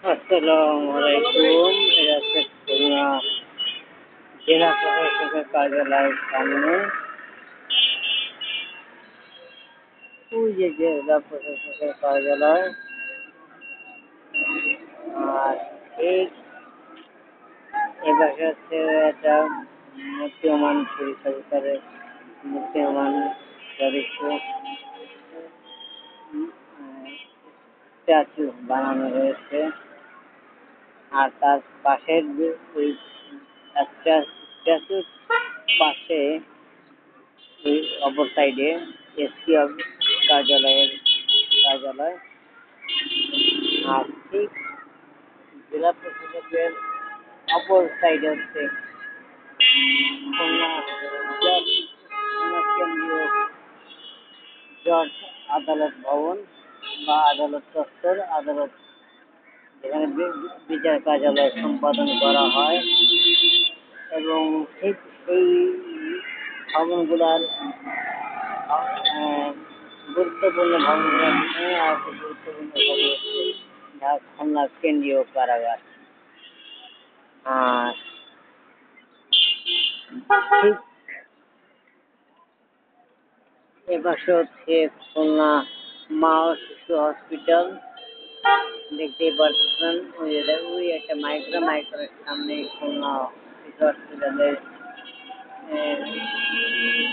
আসসালামু আলাইকুম। এটা হচ্ছে খুলনা জেলা প্রশাসকের কার্যালয়ের সামনে। ওই যে জেলা প্রশাসকের কার্যালয়, আর ঠিক এ পাশে হচ্ছে একটা মুক্তিয়মান পরিচালিকারের মুক্তিয়মান সদস্য স্ট্যাচু বানানো হয়েছে। আর তার পাশের ওই একটা স্ট্যাচুর পাশে ওই অপর সাইডে এসপি কার্যালয়। আর ঠিক জেলা প্রশাসকের অপর সাইডে হচ্ছে খুলনা কেন্দ্রীয় জজ আদালত ভবন বা আদালত চত্বর, আদালত যেখানে বিচার কার্যালয় সম্পাদন করা হয়। এবং ঠিক এই ভবনগুলার গুরুত্বপূর্ণ ভবনগুলোর পিছনে আর একটা গুরুত্বপূর্ণ ভবন হচ্ছে খুলনা কেন্দ্রীয় কারাগার। আর ঠিক এপাশে হচ্ছে খুলনা মা ও শিশু হসপিটাল। দেখতেই পাচ্ছেন ওই একটা মাইক্রোর সামনে খুলনা শিশু হসপিটালের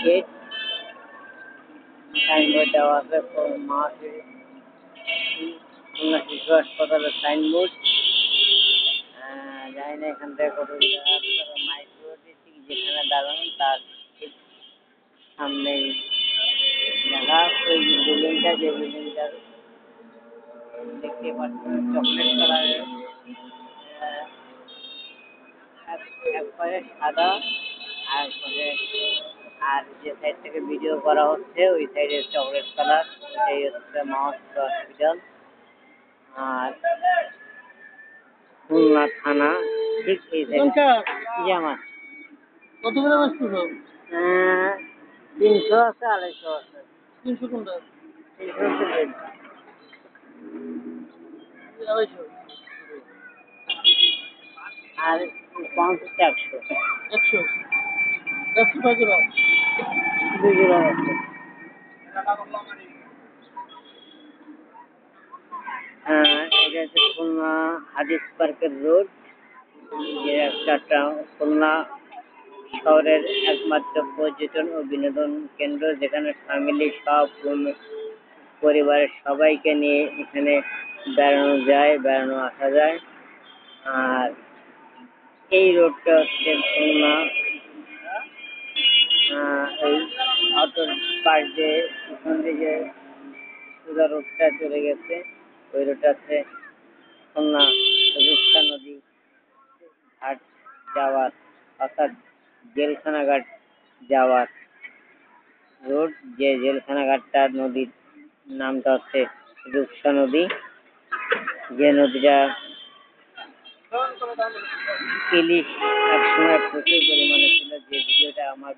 গেট, সাইনবোর্ড দেওয়া আছে খুলনা শিশু হাসপাতালের সাইনবোর্ড। জানি না এখান থেকে কত মাইক্রোটি ঠিক যেখানে দাঁড়ানো তার ঠিক সামনেই দেখা। ওই বিল্ডিংটা, যে বিল্ডিংটা দেখতে পাচ্ছেন চকলেট কালারের, একবারে সাদা, আর যে সাইড থেকে ভিডিও করা হচ্ছে ওই সাইডে চকলেট কালার, ওইটাই হচ্ছে মহাস্ত হসপিটাল। আর খুলনা থানা ঠিক এই সাইডে। জি আমার কত করে বসতেছো? 300 আছে, 250 আছে। 300 কোনটা? 300 হচ্ছে রেড, 250 আর 50 100 100 কয় জোড়া? 2 জোড়া আছে। এটা হচ্ছে খুলনা হাদিস পার্কের রোড, যে একটা খুলনা শহরের একমাত্র পর্যটন ও বিনোদন কেন্দ্র, যেখানে ফ্যামিলি সব পরিবারের সবাইকে নিয়ে এখানে বেড়ানো আসা যায়। আর এই রোডটা হচ্ছে খুলনা এই অটোর পাশ দিয়ে পিছন দিকে সোজা রোডটা চলে গেছে। ওই রোডটা হচ্ছে খুলনা রূপসা নদী ঘাট যাওয়ার, অর্থাৎ জেলখানা ঘাট যাওয়ার রোড। যে জেলখানা ঘাটটা নদীর নামটা হচ্ছে রূপসা নদী, যে নদীটা ইলিশ একসময় প্রচুর পরিমাণে ছিল। যে ভিডিওটা আমার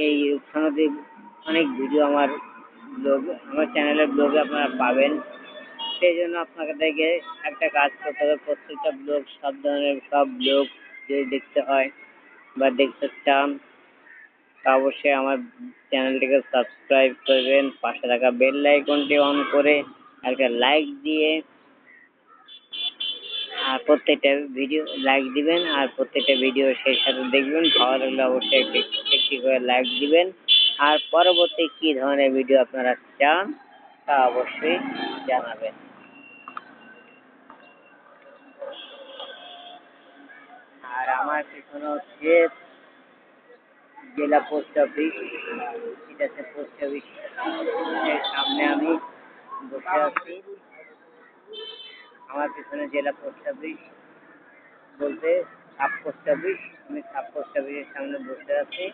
এই রূপসা নদীর অনেক ভিডিও আমার চ্যানেলের ব্লগে আপনারা পাবেন। সেই জন্য আপনাকে থেকে একটা কাজ করতে হবে, প্রত্যেকটা ব্লগ সব ধরনের সব ব্লগ যদি দেখতে হয় বা দেখতে চান, তা অবশ্যই আমার চ্যানেলটিকে সাবস্ক্রাইব করবেন, পাশে থাকা বেল আইকনটি অন করে একটা লাইক দিয়ে, আর প্রত্যেকটা ভিডিও লাইক দিবেন, আর প্রত্যেকটা ভিডিও সেই সাথে দেখবেন। ভালো লাগলে অবশ্যই একটি করে লাইক দিবেন। আর পরবর্তী কি ধরনের ভিডিও আপনারা চান তা অবশ্যই জানাবেন। আর আমার পিছনে হচ্ছে জেলা পোস্ট অফিস। এটা হচ্ছে পোস্ট অফিসের সামনে আমি বসে আছি। আমার পিছনে জেলা পোস্ট অফিস বলতে সাব পোস্ট অফিস, আমি সাব পোস্ট অফিসের সামনে বসে আছি।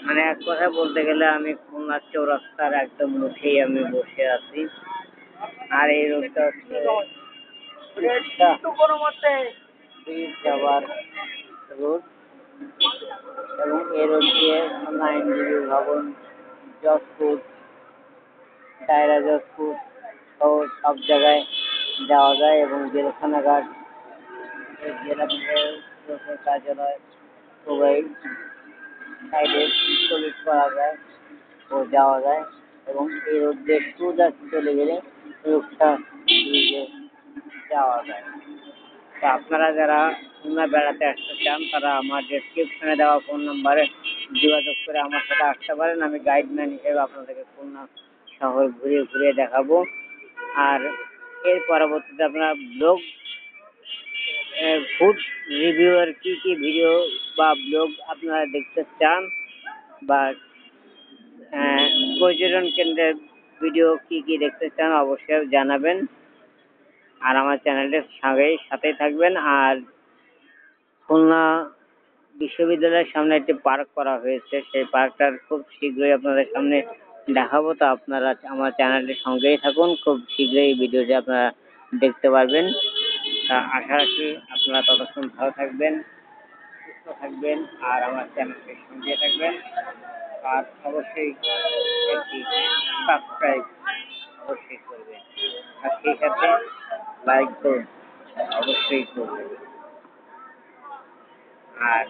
মানে এক কথা বলতে গেলে আমি খুলনা চৌরাস্তার একদম মুখেই আমি বসে আছি। আর এই রোডটা হচ্ছে ব্রিজ যাওয়ার রোড, এবং এই রোড দিয়ে আইনজীবী ভবন, জজকোর্ট, দায়রা জজকোর্ট, সব জায়গায় যাওয়া যায় এবং জেলখানাঘাট জেলা কার্যালয় সবাই সাইডে টয়লেট করা যায় ও যাওয়া যায় এবং এই রোড দিয়ে সোজা চলে গেলে রূপসা ব্রিজে যাওয়া যায়। তা আপনারা যারা খুলনা বেড়াতে আসতে চান তারা আমার ডেসক্রিপশনে দেওয়া ফোন নাম্বারে যোগাযোগ করে আমার সাথে আসতে পারেন। আমি গাইডম্যান হিসেবে আপনাদেরকে খুলনা শহর ঘুরিয়ে ঘুরিয়ে দেখাবো। আর এর পরবর্তীতে আপনারা ব্লগ ফুড রিভিউয়ের কি কি ভিডিও বা ব্লগ আপনারা দেখতে চান বা পর্যটন কেন্দ্রের ভিডিও কি কি দেখতে চান অবশ্যই জানাবেন। আর আমার চ্যানেলটির সাথেই থাকবেন। আর খুলনা বিশ্ববিদ্যালয়ের সামনে একটি পার্ক করা হয়েছে, সেই পার্কটার খুব শীঘ্রই আপনাদের সামনে দেখাবো। তো আপনারা আমার চ্যানেলটির সঙ্গেই থাকুন, খুব শীঘ্রই ভিডিওটি আপনারা দেখতে পারবেন। তা আশা রাখি আপনারা ততক্ষণ ভালো থাকবেন, সুস্থ থাকবেন আর আমার চ্যানেলটির সঙ্গে থাকবেন। আর অবশ্যই একটি সাবস্ক্রাইব অবশ্যই করবেন আর সেই সাথে লাইক তো অবশ্যই করবেন। আর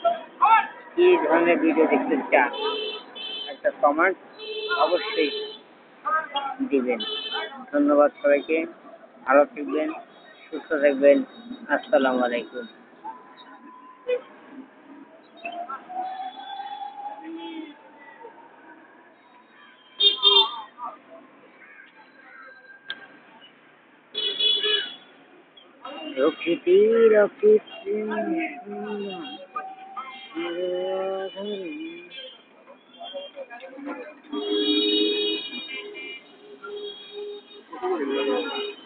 কি ধরনের ভিডিও দেখতে চান একটা কমেন্ট অবশ্যই দিবেন। ধন্যবাদ সবাইকে, ভালো থাকবেন, সুস্থ থাকবেন। আসসালামু আলাইকুম। প্রকৃতি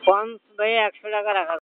পঞ্চ ভাই 100 টাকা রাখা।